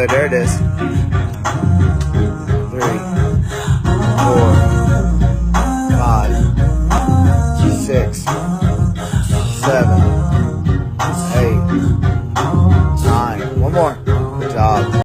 Good, there it is. 3, 4, 5, 6,